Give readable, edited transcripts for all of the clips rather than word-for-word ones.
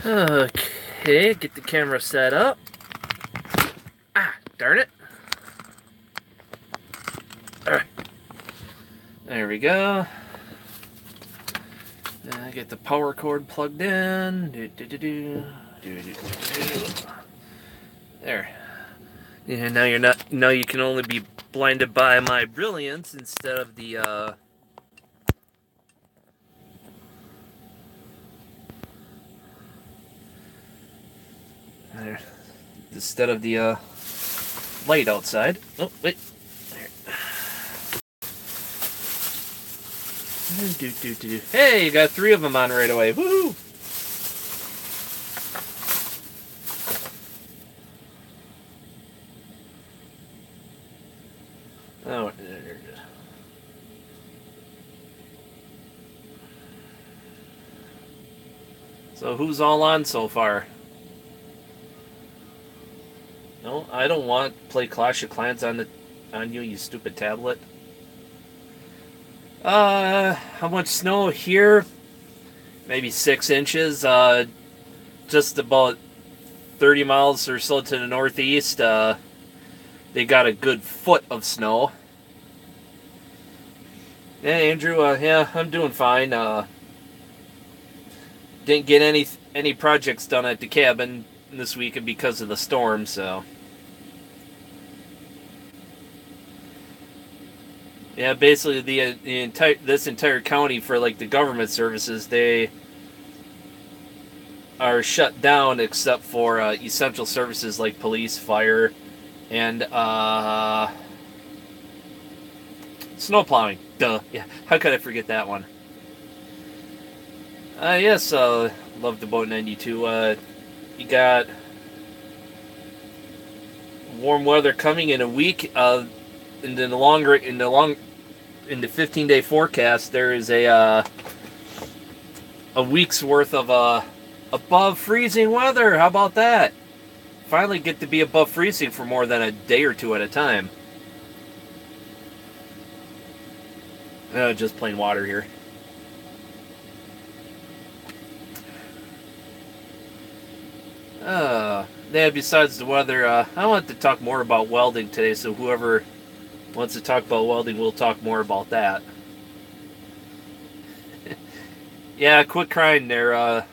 Okay, get the camera set up. Ah, darn it. Alright. There we go. Get the power cord plugged in. There. Yeah, now you're not. Now you can only be blinded by my brilliance instead of the there. Instead of the light outside. Oh wait. There. Hey, you got 3 of them on right away. Woohoo! Oh, there. So who's all on so far? No, I don't want to play Clash of Clans on you, you stupid tablet. How much snow here? Maybe 6 inches. Just about 30 miles or so to the northeast. They got a good foot of snow. Yeah, Andrew. Yeah, I'm doing fine. Didn't get any projects done at the cabin this weekend because of the storm. So yeah, basically this entire county for like the government services, they are shut down except for essential services like police, fire, and snow plowing. Duh. Yeah. How could I forget that one? Yes. Love the Boat 92. You got warm weather coming in a week. In the 15-day forecast, there is a week's worth of above freezing weather. How about that? Finally get to be above freezing for more than a day or 2 at a time. Just plain water here. Yeah, besides the weather, I want to talk more about welding today, so whoever wants to talk about welding, we'll talk more about that. Yeah, quit crying there.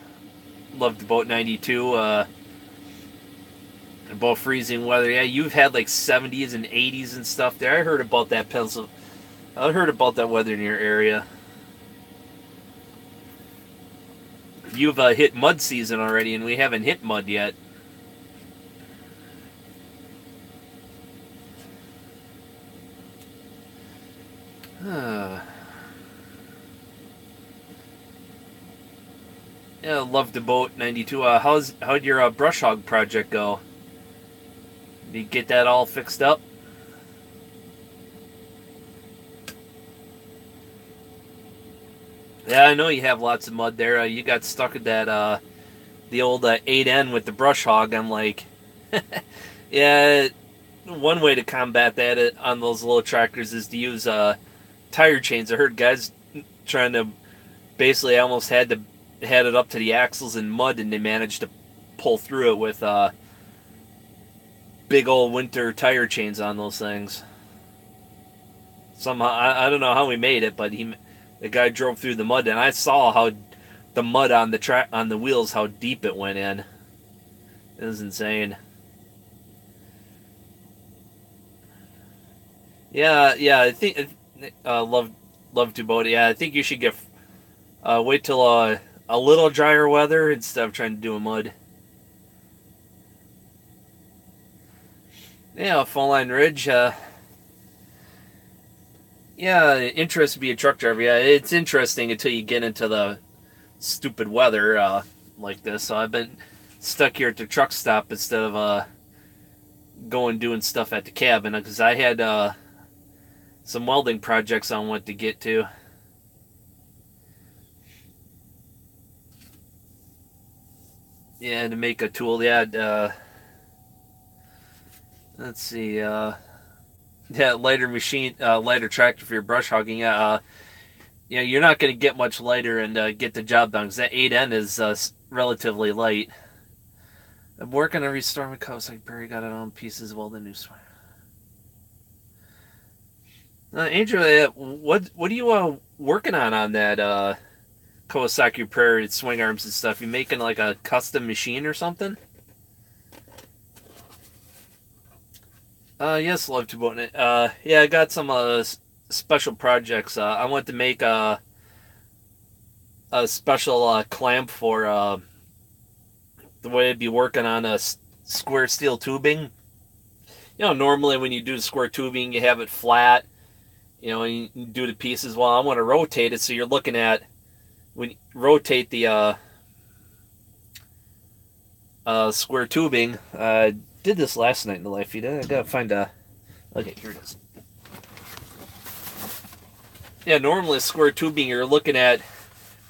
Loved Boat 92. About freezing weather. Yeah, you've had like 70s and 80s and stuff there. I heard about that I heard about that weather in your area. You've hit mud season already, and we haven't hit mud yet. Yeah, love the Boat 92. How'd your brush hog project go? Did you get that all fixed up? Yeah, I know you have lots of mud there. You got stuck at that the old 8N with the brush hog. I'm like, yeah. One way to combat that on those little tractors is to use tire chains. I heard guys trying to basically almost had it up to the axles in mud, and they managed to pull through it with big old winter tire chains on those things. Somehow I don't know how he made it, but the guy drove through the mud, and I saw how the mud on the wheels, how deep it went in. It was insane. Yeah. I think love to boat. Yeah, I think you should wait till a little drier weather instead of trying to do a mud. Yeah, Fall Line Ridge. Yeah, interest to be a truck driver. Yeah, it's interesting until you get into the stupid weather like this. So I've been stuck here at the truck stop instead of going doing stuff at the cabin because I had some welding projects I want to get to. Yeah, to make a tool. Yeah, let's see. Yeah, lighter tractor for your brush hogging. Yeah, you're not going to get much lighter and get the job done because that 8N is relatively light. I'm working on restoring my Kawasaki Prairie. Got it on pieces. Well, the new swing. Andrew, what are you working on that Kawasaki Prairie swing arms and stuff? You making like a custom machine or something? Yes, love to boat it. Yeah, I got some special projects. I want to make a special clamp for the way I'd be working on a square steel tubing. You know, normally when you do the square tubing, you have it flat. You know, and you do the pieces. Well, I want to rotate it, so you're looking at when you rotate the square tubing. Did this last night in the live feed. I gotta find a. Okay, here it is. Yeah, normally square tubing, you're looking at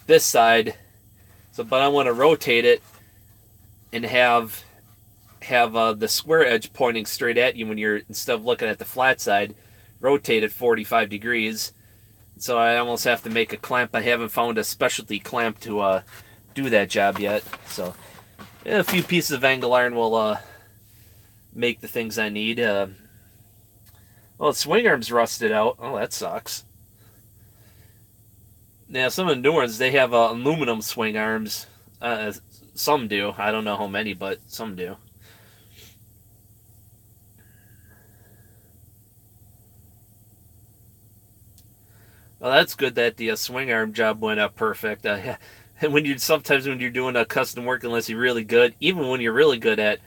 this side. So, but I want to rotate it and have the square edge pointing straight at you when you're, instead of looking at the flat side, rotate it 45 degrees. So I almost have to make a clamp. I haven't found a specialty clamp to do that job yet. So yeah, a few pieces of angle iron will make the things I need. Well, the swing arm's rusted out. Oh, that sucks. Yeah, some of the new ones, they have aluminum swing arms. Some do. I don't know how many, but some do. Well, that's good that the swing arm job went up perfect. And sometimes when you're doing a custom work, unless you're really good, even when you're really good at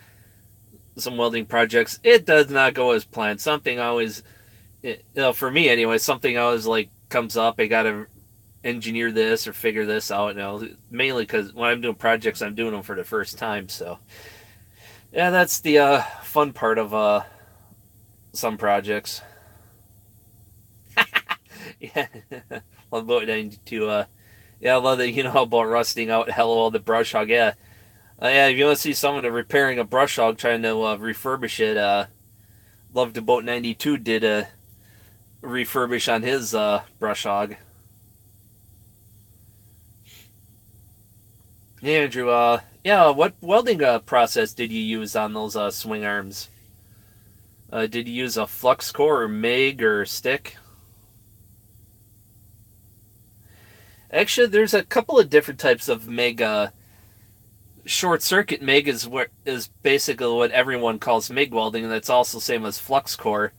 some welding projects, it does not go as planned. Something always, for me anyway, something always like comes up. I gotta engineer this or figure this out. Mainly because when I'm doing projects, I'm doing them for the first time. So yeah, that's the fun part of some projects. Yeah, love about 92. Yeah, I love that. You know about rusting out. Hello, the brush hog. Yeah, yeah. If you want to see someone repairing a brush hog, trying to refurbish it, Love to Boat 92 did a refurbish on his brush hog. Yeah, Andrew. Yeah. What welding process did you use on those swing arms? Did you use a flux core or MIG or stick? Actually, there's a couple of different types of MIG. Short circuit MIG is basically what everyone calls MIG welding, and that's also the same as flux core.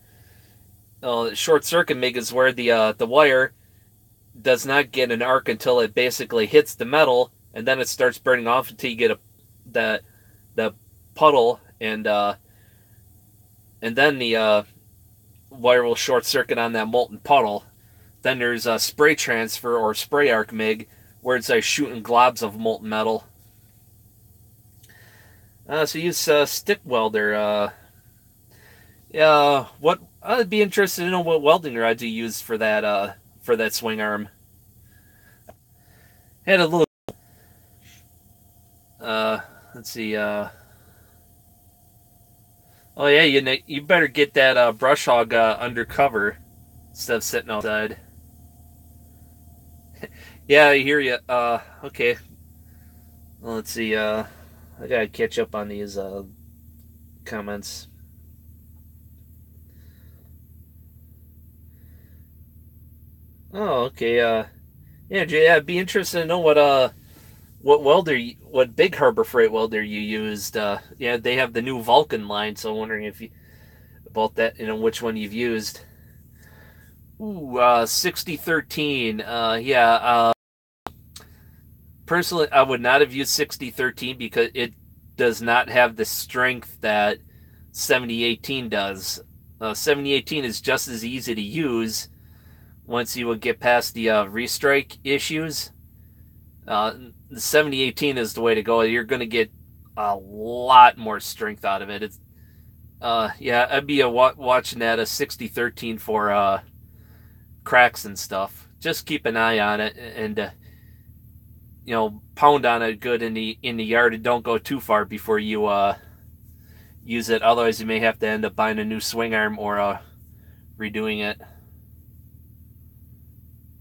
Short circuit MIG is where the wire does not get an arc until it basically hits the metal, and then it starts burning off until you get the puddle, and then the wire will short circuit on that molten puddle. Then there's a spray transfer or spray arc MIG, where it's like shooting globs of molten metal. So use stick welder. Yeah, what I'd be interested to know what welding rod you use for that swing arm. Had a little. Let's see. Oh yeah, you better get that brush hog undercover instead of sitting outside. Yeah, I hear you. Okay. Well, let's see. I gotta catch up on these comments. Oh, okay. Yeah, Jay, I'd be interested to know what big Harbor Freight welder you used. Yeah, they have the new Vulcan line, so I'm wondering if you about that. Which one you've used. Ooh, 6013. Yeah. Personally, I would not have used 6013 because it does not have the strength that 7018 does. 7018 is just as easy to use once you would get past the restrike issues. The 7018 is the way to go. You're going to get a lot more strength out of it. It's yeah, I'd be watching that a 6013 for cracks and stuff. Just keep an eye on it and pound on it good in the yard, and don't go too far before you use it. Otherwise, you may have to end up buying a new swing arm or redoing it.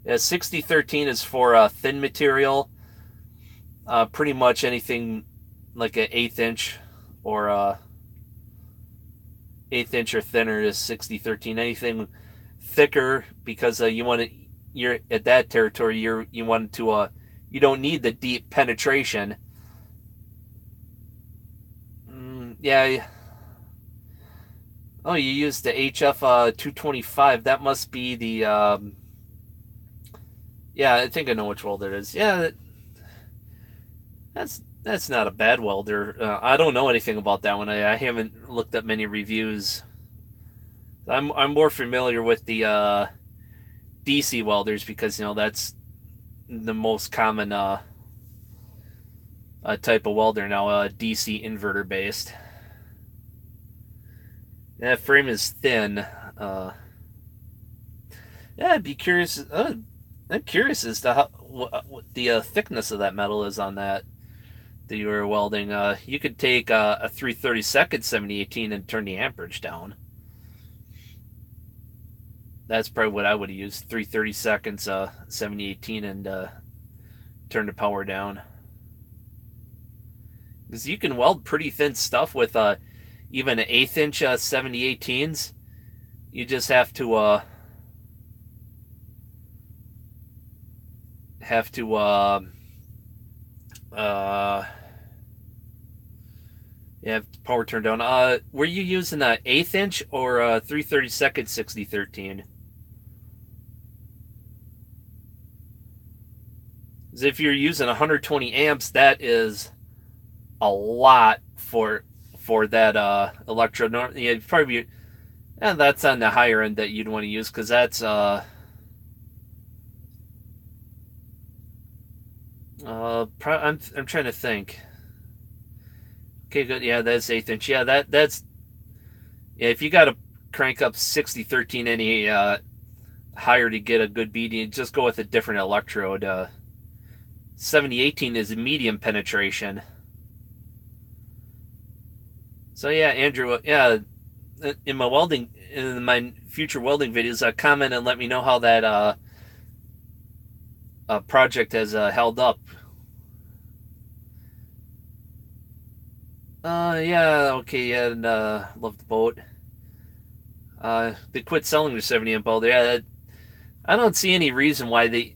Yeah, 6013 is for thin material. Pretty much anything like an eighth inch or thinner is 6013. Anything thicker, because you want it, you're at that territory. You want to you don't need the deep penetration. Yeah. Oh, you used the HF 225. That must be the yeah. I think I know which welder it is. Yeah, that's not a bad welder. I don't know anything about that one. I haven't looked up many reviews. I'm more familiar with the DC welders, because that's the most common type of welder now, DC inverter based. That frame is thin. Yeah, I'd be curious. I'm curious as to what the thickness of that metal is on that you were welding. You could take a 3/32 7018 and turn the amperage down. That's probably what I would use. 3/32 7018 and turn the power down. Because you can weld pretty thin stuff with even an 1/8 inch 7018s. You just have to yeah, power turned down. Were you using an 1/8 inch or a 3/32 6013? Because if you're using 120 amps, that is a lot for that electrode. Yeah, probably, and that's on the higher end that you'd want to use, because that's I'm trying to think. Okay, good. Yeah, that's 1/8 inch. Yeah, that's yeah. If you got to crank up 6013 any higher to get a good bead, you just go with a different electrode. 7018 is a medium penetration. So yeah, Andrew. Yeah, in my future welding videos, comment and let me know how that project has held up. Yeah, okay, yeah, and love the boat. They quit selling the 70 amp welder. Yeah, I don't see any reason why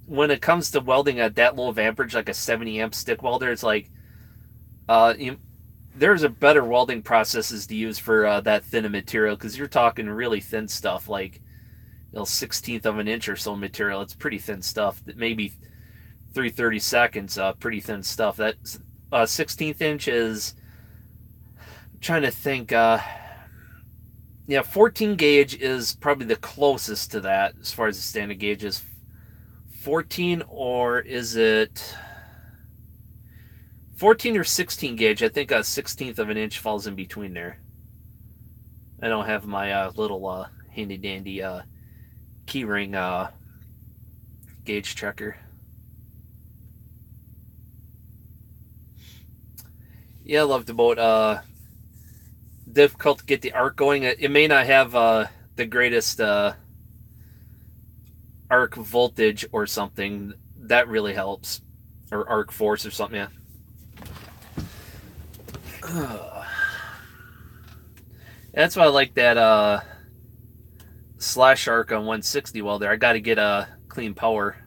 when it comes to welding at that low of amperage, like a 70 amp stick welder, it's like, there's a better welding processes to use for that thin of material, because you're talking really thin stuff, like 1/16 of an inch or so material. It's pretty thin stuff. Maybe 3/32, pretty thin stuff. That 1/16 inch is, I'm trying to think. Yeah, 14 gauge is probably the closest to that as far as the standard gauge is. 14, or is it 14 or 16 gauge? I think a 1/16 of an inch falls in between there. I don't have my little handy dandy keyring gauge checker. Yeah, I love the boat. Difficult to get the arc going. It may not have the greatest arc voltage or something. That really helps. Or arc force or something, yeah. That's why I like that slash arc on 160 welder. I got to get a clean power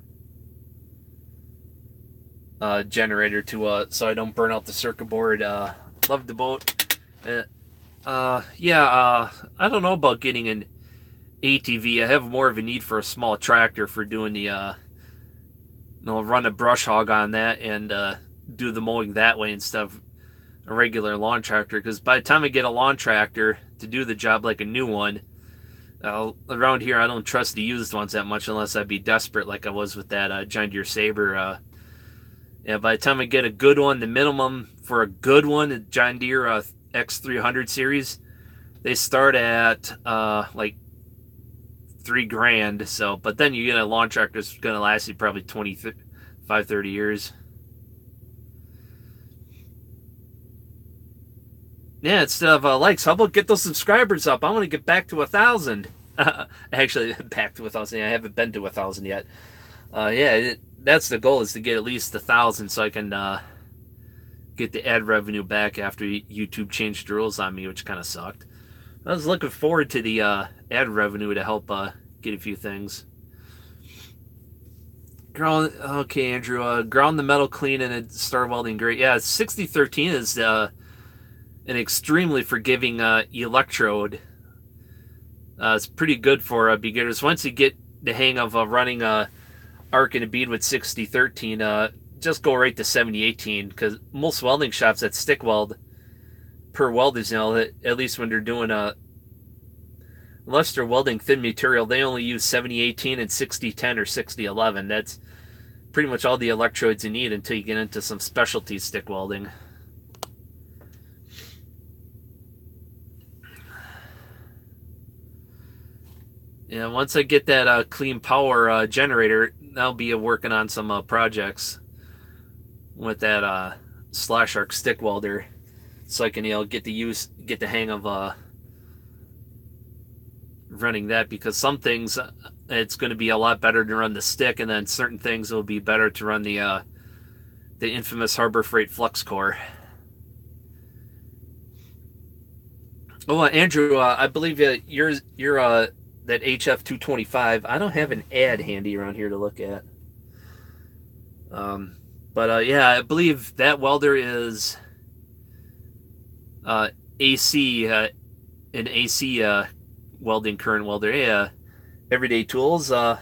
generator to so I don't burn out the circuit board. Love the boat. Yeah, I don't know about getting an ATV. I have more of a need for a small tractor for doing the run a brush hog on that and do the mowing that way instead of a regular lawn tractor. Because by the time I get a lawn tractor to do the job like a new one, around here I don't trust the used ones that much unless I'd be desperate, like I was with that John Deere Sabre. Yeah, by the time I get a good one, the minimum for a good one, the John Deere X300 series, they start at like $3,000. So, but then you get a lawn tractor that's going to last you probably 25, 30 years. Yeah, instead of likes, how about get those subscribers up? I want to get back to 1,000. Actually, back to 1,000. I haven't been to 1,000 yet. Yeah, that's the goal, is to get at least 1,000 so I can get the ad revenue back after YouTube changed the rules on me, which kind of sucked. I was looking forward to the ad revenue to help get a few things. Okay, Andrew. Ground the metal clean and start welding great. Yeah, 6013 is an extremely forgiving electrode. It's pretty good for beginners. Once you get the hang of running arc and a bead with 6013, just go right to 7018, because most welding shops that stick weld per welders, at least when they're doing unless they're welding thin material, they only use 7018 and 6010 or 6011. That's pretty much all the electrodes you need until you get into some specialty stick welding. Yeah, once I get that clean power generator, I'll be working on some projects with that slash arc stick welder, so I can get the hang of running that, because some things it's going to be a lot better to run the stick, and then certain things will be better to run the infamous Harbor Freight flux core. Oh, Andrew, I believe you're that HF225. I don't have an ad handy around here to look at. But yeah, I believe that welder is AC, an AC welding current welder. Yeah, everyday tools. Not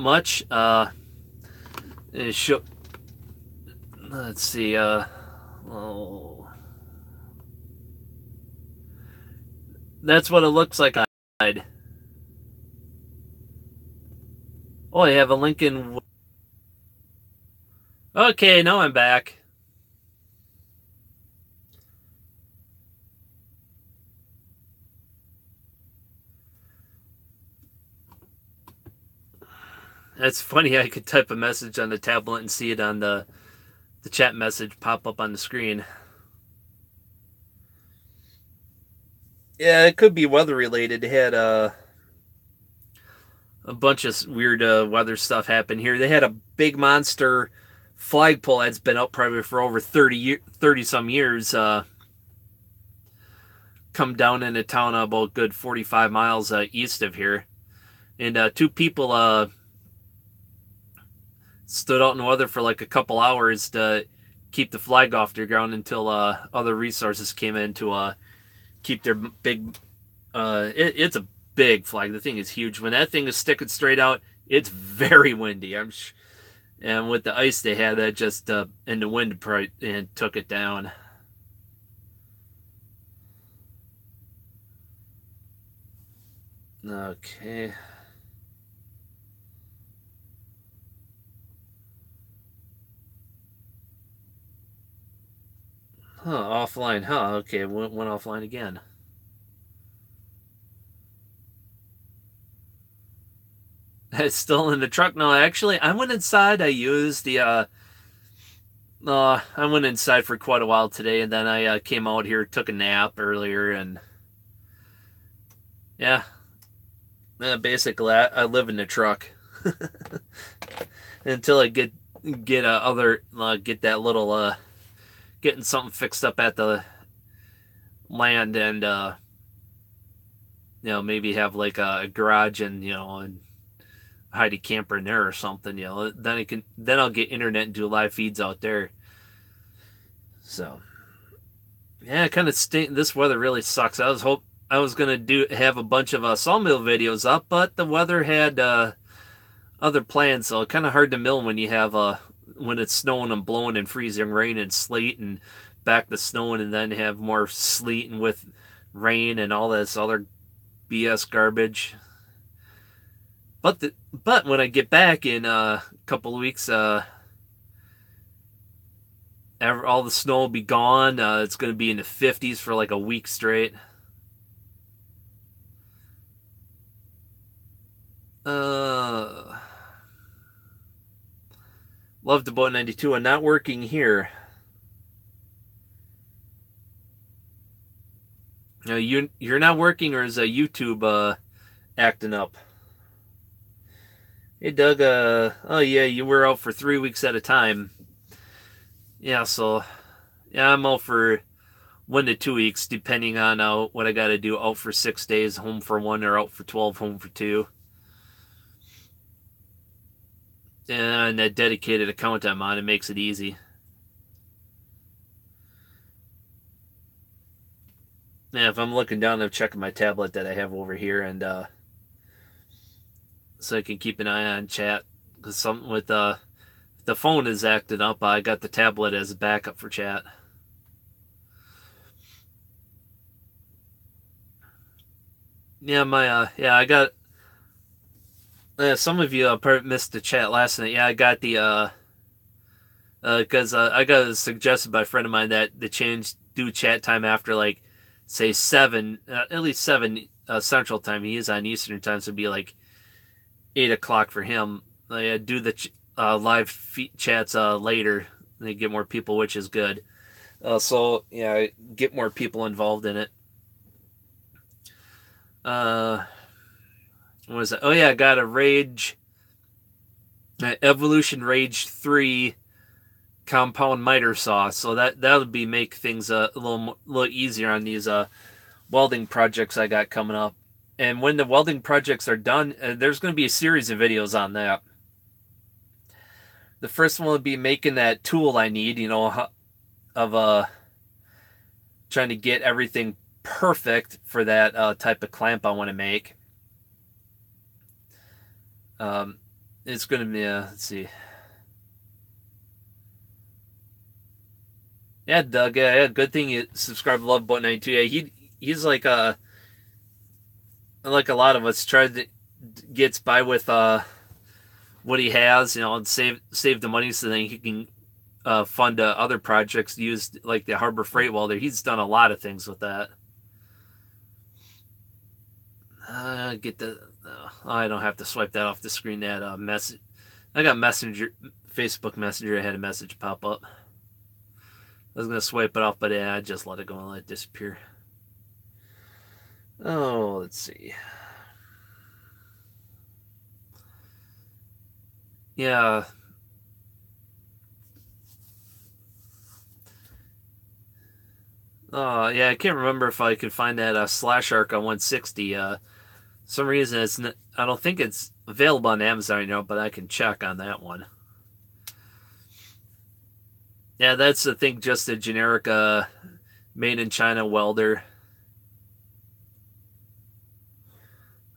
much. Let's see. Oh, that's what it looks like. Oh, I have a Lincoln. Okay, now I'm back. That's funny. I could type a message on the tablet and see it on the chat message pop up on the screen. Yeah, it could be weather related. They had a bunch of weird weather stuff happen here. They had a big monster flagpole that's been up probably for over 30 some years. Come down into town about good 45 miles east of here. And two people stood out in the weather for like a couple hours to keep the flag off their ground until other resources came in to keep their big... it's a big flag. The thing is huge. When that thing is sticking straight out, it's very windy. And with the ice they had, that just in the wind and took it down. Okay. Huh, offline. Huh, okay, went offline again. It's still in the truck. No, actually, I went inside. I used the, I went inside for quite a while today, and then I came out here, took a nap earlier, and yeah, basically, I live in the truck until I get get that little getting something fixed up at the land, and maybe have like a garage and and hide a camper in there or something. Then I'll get internet and do live feeds out there. So yeah, kind of this weather really sucks. I was gonna have a bunch of sawmill videos up, but the weather had other plans, so kind of hard to mill when you have when it's snowing and blowing and freezing rain and sleet and back to snowing, and then have more sleet and with rain and all this other BS garbage. But when I get back in a couple of weeks, all the snow will be gone. It's going to be in the 50s for like a week straight. Love the Boat 92 and not working here. You're not working, or is YouTube acting up. Hey Doug, oh yeah, you were out for 3 weeks at a time. Yeah, so yeah, I'm out for 1 to 2 weeks, depending on what I got to do. Out for 6 days, home for one, or out for 12, home for two. And that dedicated account I'm on, it makes it easy. Yeah, if I'm looking down, I'm checking my tablet that I have over here, and so I can keep an eye on chat. Because something with the phone is acting up. I got the tablet as a backup for chat. Yeah, I got. Some of you probably missed the chat last night. Yeah, I got the because I got it suggested by a friend of mine that the change do chat time after like say 7, at least 7 Central Time. He is on Eastern Time, so it'd be like 8 o'clock for him. Do the live chats later. They get more people, which is good. So yeah, get more people involved in it. What was it? Oh yeah, I got a Rage, Evolution Rage 3 compound miter saw, so that would be make things a little easier on these welding projects I got coming up. And when the welding projects are done, there's going to be a series of videos on that. The first one will be making that tool I need, of trying to get everything perfect for that type of clamp I want to make. It's going to be, let's see. Yeah, Doug, yeah, good thing you subscribed to Love Boat 92. Yeah, he's like a lot of us gets by with what he has, and save the money so then he can fund other projects used like the Harbor Freight welder. He's done a lot of things with that. I don't have to swipe that off the screen. That message, I got Facebook Messenger. I had a message pop up. I was gonna swipe it off, but yeah, I just let it go and let it disappear. Oh, let's see. Yeah. Yeah, I can't remember if I could find that Slash Arc on 160. Some reason I don't think it's available on Amazon right now, but I can check on that one. Yeah, that's the thing, just a generic made in China welder.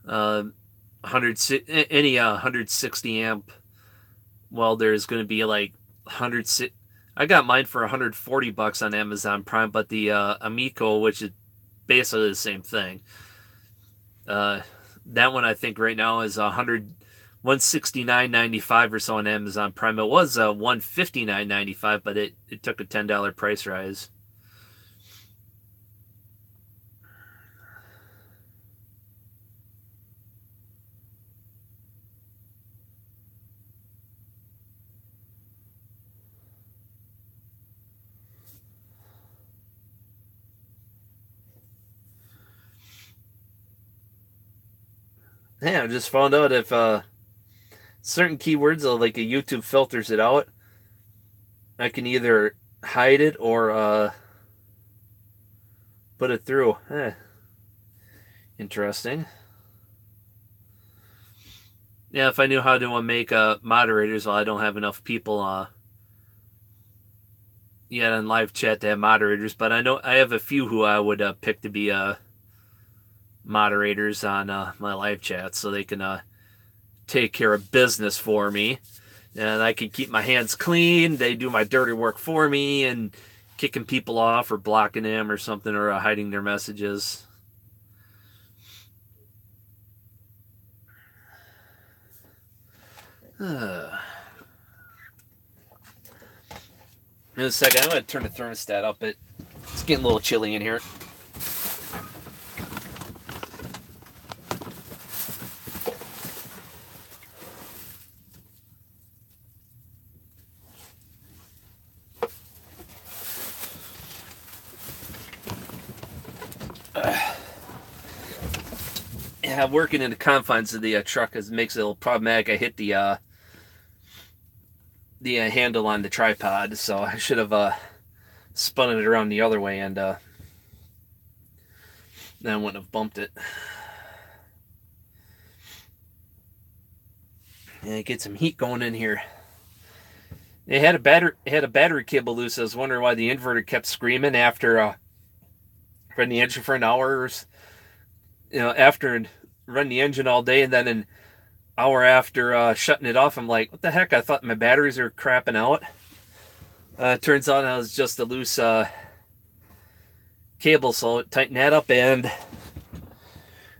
160 amp welder is going to be like 100. I got mine for $140 on Amazon Prime, but the Amico, which is basically the same thing, that one I think right now is 169.95 or so on Amazon Prime. It was $159.95, but it took a $10 price rise. Yeah, I just found out if certain keywords, like a YouTube filters it out, I can either hide it or put it through. Interesting. Yeah, if I knew how to make moderators, well, I don't have enough people yet on live chat to have moderators, but I know I have a few who I would pick to be moderators on my live chat, so they can take care of business for me, and I can keep my hands clean. They do my dirty work for me, and kicking people off or blocking them or something, or hiding their messages. In a second, I'm going to turn the thermostat up. It's getting a little chilly in here. Yeah, working in the confines of the truck makes it a little problematic. I hit the handle on the tripod, so I should have spun it around the other way, and then I wouldn't have bumped it. Yeah, get some heat going in here. It had a battery cable loose. I was wondering why the inverter kept screaming after running the engine for an hour, after running the engine all day, and then an hour after shutting it off, I'm like, what the heck? I thought my batteries are crapping out. Turns out it was just a loose cable, so tighten that up, and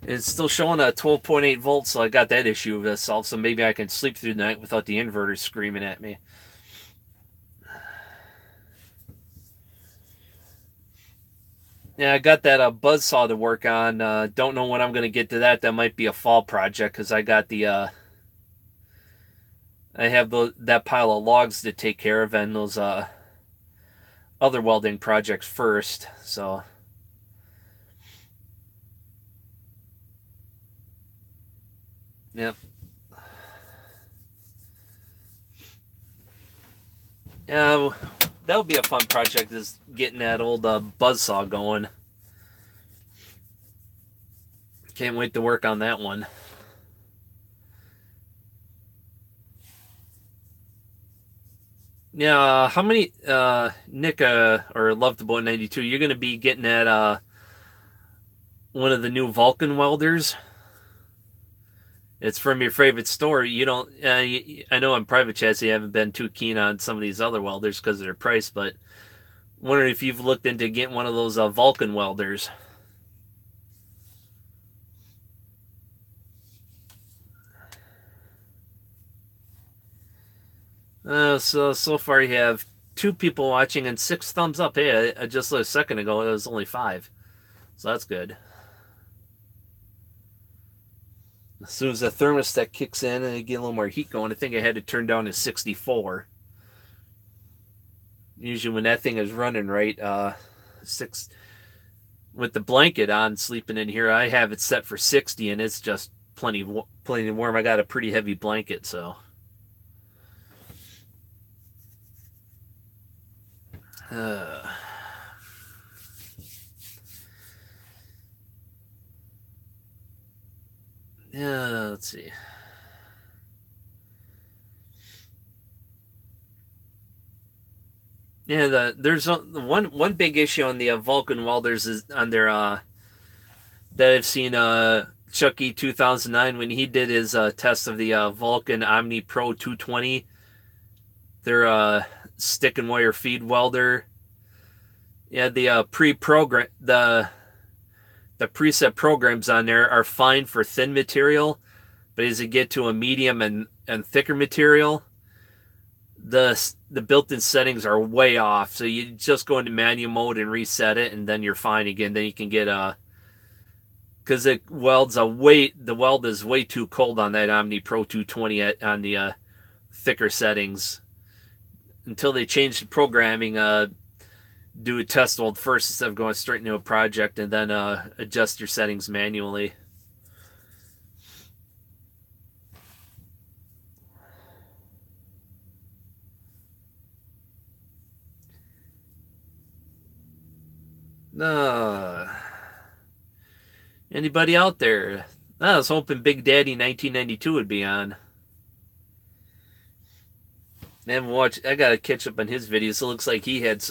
it's still showing a 12.8 volts, so I got that issue solved, so maybe I can sleep through the night without the inverter screaming at me. Yeah, I got that buzzsaw to work on. Don't know when I'm going to get to that. That might be a fall project, because I got the I have that pile of logs to take care of, and those other welding projects first. So yep. Yeah, that would be a fun project, is getting that old buzzsaw going. Can't wait to work on that one. Yeah, how many, Nick, or Love the Boy 92, you're going to be getting at one of the new Vulcan welders? It's from your favorite store. You don't, I know on Private Chats you haven't been too keen on some of these other welders because of their price, but wondering if you've looked into getting one of those Vulcan welders. So far you have 2 people watching and 6 thumbs up. Hey, I just a second ago it was only 5, so that's good. As soon as the thermostat kicks in and I get a little more heat going, I think I had to turn down to 64. Usually when that thing is running right, with the blanket on, sleeping in here, I have it set for 60, and it's just plenty warm. I got a pretty heavy blanket, so. Yeah, let's see. Yeah, there's one big issue on the Vulcan welders is on their that I've seen Chucky 2009 when he did his test of the Vulcan Omni Pro 220, their stick and wire feed welder. Yeah, the the preset programs on there are fine for thin material, but as you get to a medium and thicker material, the built-in settings are way off. So you just go into manual mode and reset it, and then you're fine again. Then you can get because the weld is way too cold on that Omni Pro 220 on the thicker settings. Until they change the programming, do a test weld first instead of going straight into a project, and then adjust your settings manually. Anybody out there? I was hoping Big Daddy 1992 would be on. I haven't watched. I gotta catch up on his videos. It looks like he had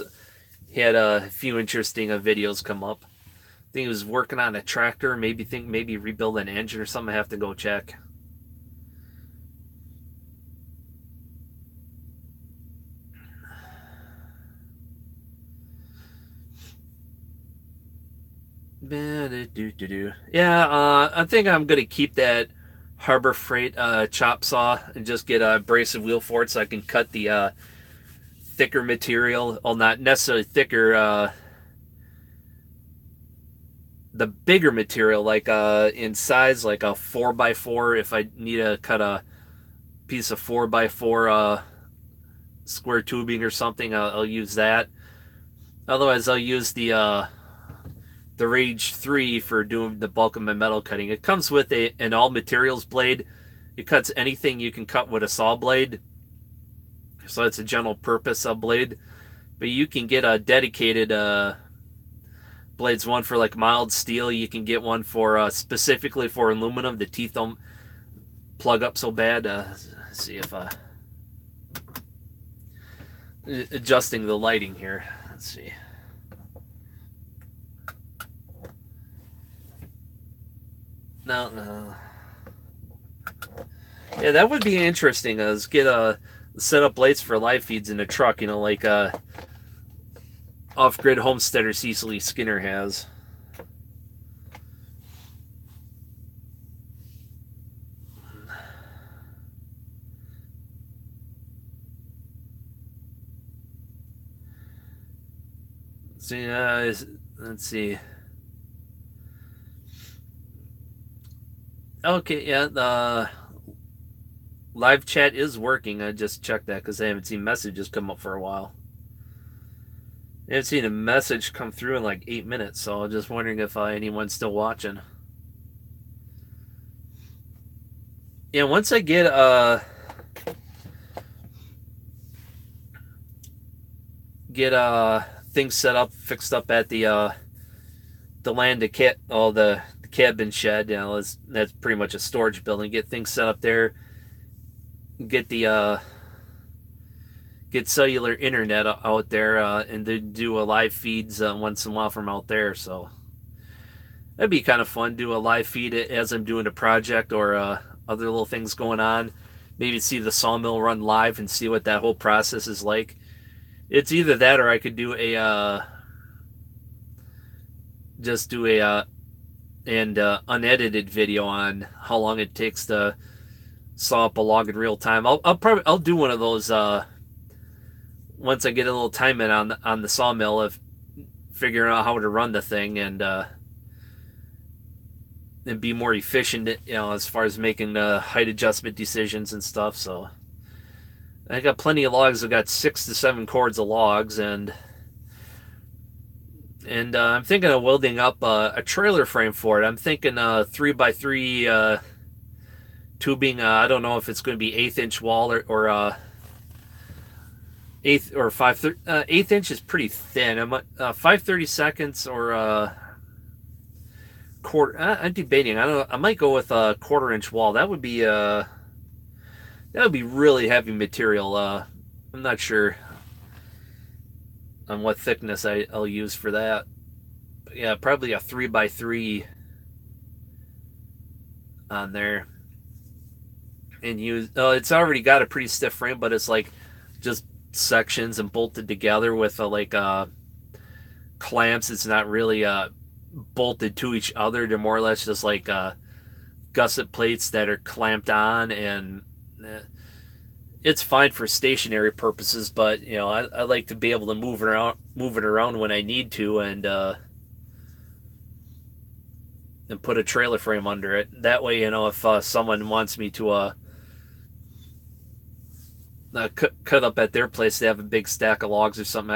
a few interesting videos come up. I think he was working on a tractor. Maybe rebuild an engine or something. I have to go check. Yeah, I think I'm gonna keep that Harbor Freight chop saw and just get a abrasive wheel for it so I can cut the thicker material. Well, not necessarily thicker. The bigger material, like in size, like a 4x4. If I need to cut a piece of 4x4 square tubing or something, I'll use that. Otherwise, I'll use the the Rage 3 for doing the bulk of my metal cutting. It comes with an all materials blade. It cuts anything you can cut with a saw blade. So it's a general purpose blade. But you can get a dedicated blades, one for like mild steel. You can get one for specifically for aluminum. The teeth don't plug up so bad. Let's see if adjusting the lighting here. Let's see. No. Yeah, that would be interesting. Get a set up blades for live feeds in a truck. You know, like off-grid homesteader Cecily Skinner has. See, let's see. Okay, yeah, the live chat is working. I just checked that because I haven't seen messages come up for a while. I haven't seen a message come through in like 8 minutes, so I'm just wondering if anyone's still watching. Yeah, once I get things set up, fixed up at the cabin shed, you know, that's pretty much a storage building. Get things set up there. Get cellular internet out there, and they do a live feeds once in a while from out there. So that'd be kind of fun. Do a live feed as I'm doing a project or other little things going on. Maybe see the sawmill run live and see what that whole process is like. It's either that or I could do an unedited video on how long it takes to saw up a log in real time. I'll do one of those once I get a little time in on the sawmill of figuring out how to run the thing and be more efficient, you know, as far as making height adjustment decisions and stuff. So I got plenty of logs. I've got 6 to 7 cords of logs, and I'm thinking of welding up a trailer frame for it. I'm thinking 3x3 tubing. I don't know if it's going to be 1/8 inch wall or 1/8 or 1/8 inch is pretty thin. I'm 5/32 or quarter. I'm debating. I don't know. I might go with a 1/4 inch wall. That would be really heavy material. I'm not sure on what thickness I'll use for that. But yeah, probably a 3x3 on there. And use. It's already got a pretty stiff frame, but it's like just sections and bolted together with clamps. It's not really bolted to each other. They're more or less just like gusset plates that are clamped on, and it's fine for stationary purposes. But you know, I like to be able to move it around when I need to, and put a trailer frame under it. That way, you know, if someone wants me to cut up at their place, they have a big stack of logs or something,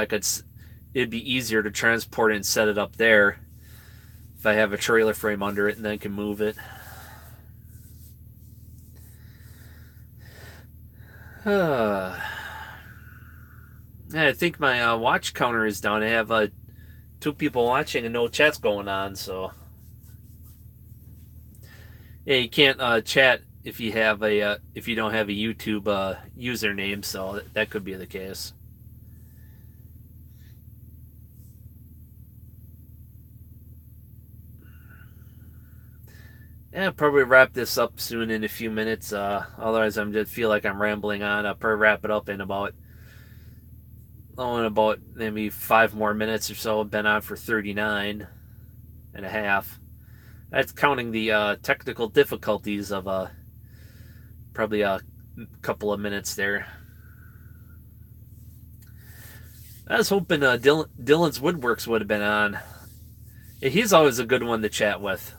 it'd be easier to transport it and set it up there if I have a trailer frame under it and then can move it. I think my watch counter is down. I have 2 people watching and no chats going on, so yeah, you can't chat if you have if you don't have a YouTube username, so that could be the case. Yeah, I'll probably wrap this up soon in a few minutes. Otherwise, I'm just feel like I'm rambling on. I'll probably wrap it up in about maybe 5 more minutes or so. I've been on for 39 and a half. That's counting the technical difficulties of probably a couple of minutes there. I was hoping Dylan's Woodworks would have been on. He's always a good one to chat with.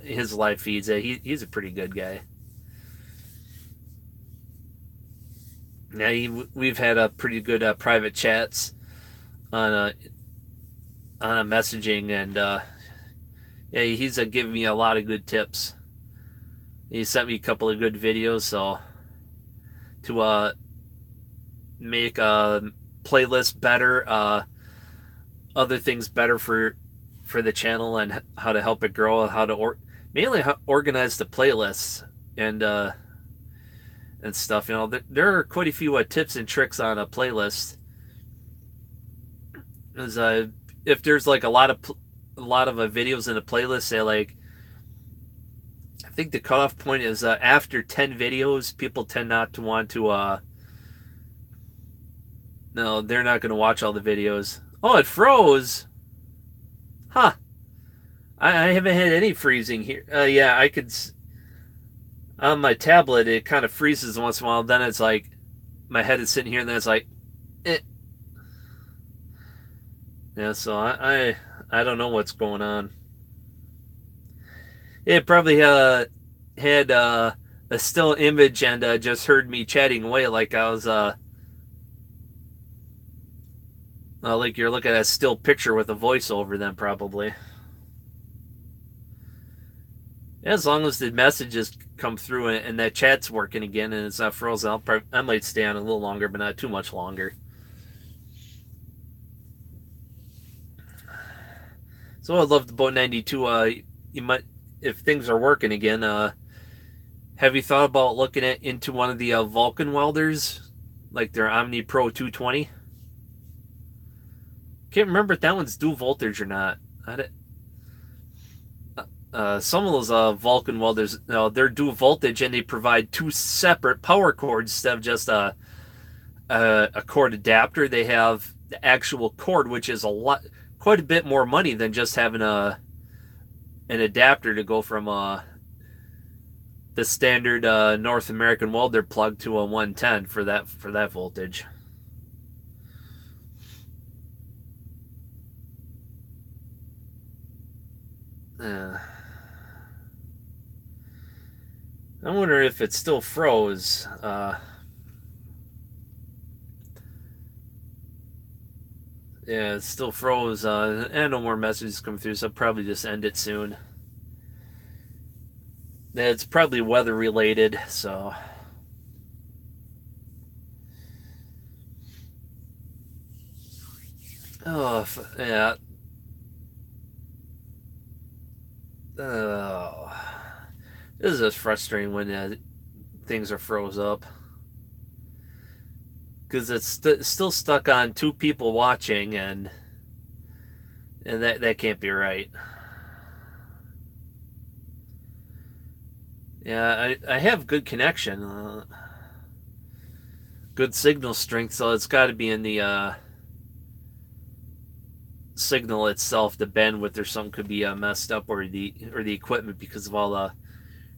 His live feeds. He's a pretty good guy. Yeah, we've had a pretty good private chats on a messaging, and Yeah, he's giving me a lot of good tips. He sent me a couple of good videos, so to make a playlist better, other things better for the channel, and how to help it grow, how to mainly how organize the playlists and stuff. You know, there are quite a few tips and tricks on a playlist. As if there's like a lot of videos in a playlist, say like I think the cutoff point is after 10 videos, people tend not to want to. No, they're not going to watch all the videos. Oh, it froze. Huh. I haven't had any freezing here. Yeah, I could. On my tablet, it kind of freezes once in a while. Then it's like my head is sitting here, and then it's like, eh. Yeah. So I don't know what's going on. It probably had a still image and just heard me chatting away like I was like you're looking at a still picture with a voiceover. Then probably. Yeah, as long as the messages come through and that chat's working again and it's not frozen, I might stay on a little longer, but not too much longer. So I love the Boat 92. You might, if things are working again, have you thought about looking into one of the Vulcan welders, like their Omni Pro 220? Can't remember if that one's dual voltage or not. Some of those Vulcan welders, they're dual voltage and they provide two separate power cords instead of just a cord adapter. They have the actual cord, which is quite a bit more money than just having an adapter to go from the standard North American welder plug to a 110 for that voltage. I wonder if it still froze. Yeah, it still froze. And no more messages come through, so I'll probably just end it soon. It's probably weather related, so. Oh, yeah. Oh. This is just frustrating when things are froze up. Because it's still stuck on 2 people watching, and that can't be right. Yeah, I have good connection, good signal strength, so it's got to be in the signal itself. The bandwidth or something could be messed up, or the equipment, because of all the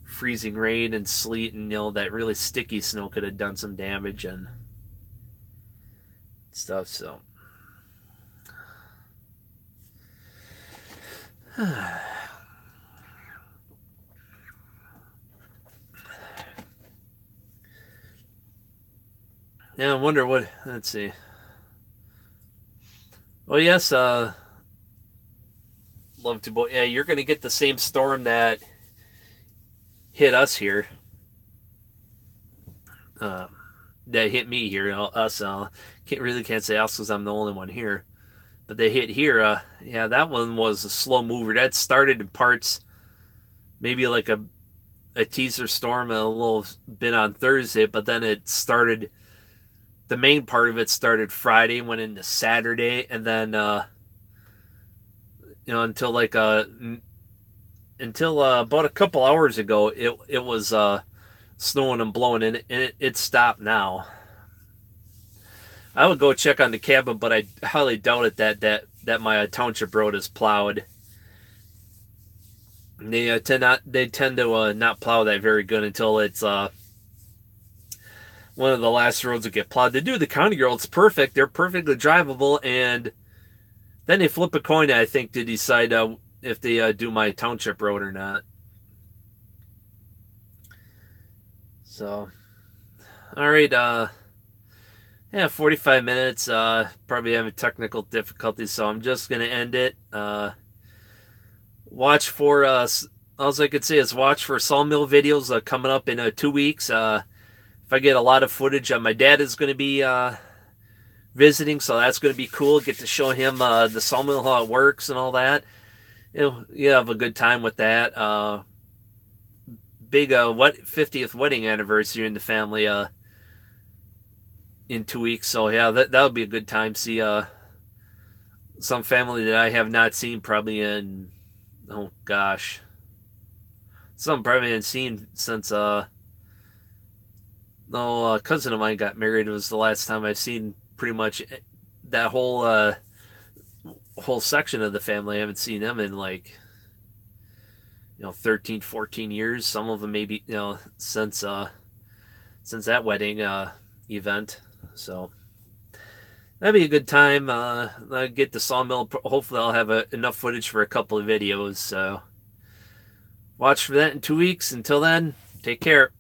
freezing rain and sleet, and that really sticky snow could have done some damage and stuff. So yeah, I wonder what. Let's see. Well, yes, love to. Yeah, you're gonna get the same storm that hit us here. That hit me here. Us. Can't say us because I'm the only one here. But they hit here. Yeah, that one was a slow mover. That started in parts, maybe like a teaser storm a little bit on Thursday, but then it started. The main part of it started Friday, went into Saturday, and then until about a couple hours ago, it was snowing and blowing, and it stopped now. I would go check on the cabin, but I highly doubt it that my township road is plowed. They tend to not plow that very good until it's one of the last roads that get plowed. They do the county roads perfect; they're perfectly drivable, and then they flip a coin, I think, to decide if they do my township road or not. So, all right, yeah, 45 minutes. Probably having technical difficulties, so I'm just gonna end it. watch for all I could say is watch for Sawmill videos coming up in 2 weeks. If I get a lot of footage, my dad is going to be visiting, so that's going to be cool. Get to show him the sawmill, how it works and all that. You have a good time with that. Big 50th wedding anniversary in the family in 2 weeks. So yeah, that'll be a good time. See some family that I have not seen probably in, oh gosh, some probably haven't seen since no, a cousin of mine got married. It was the last time I've seen pretty much that whole section of the family. I haven't seen them in like 13, 14 years. Some of them maybe since that wedding event. So that'd be a good time. I'll get the Sawmill. Hopefully, I'll have enough footage for a couple of videos. So watch for that in 2 weeks. Until then, take care.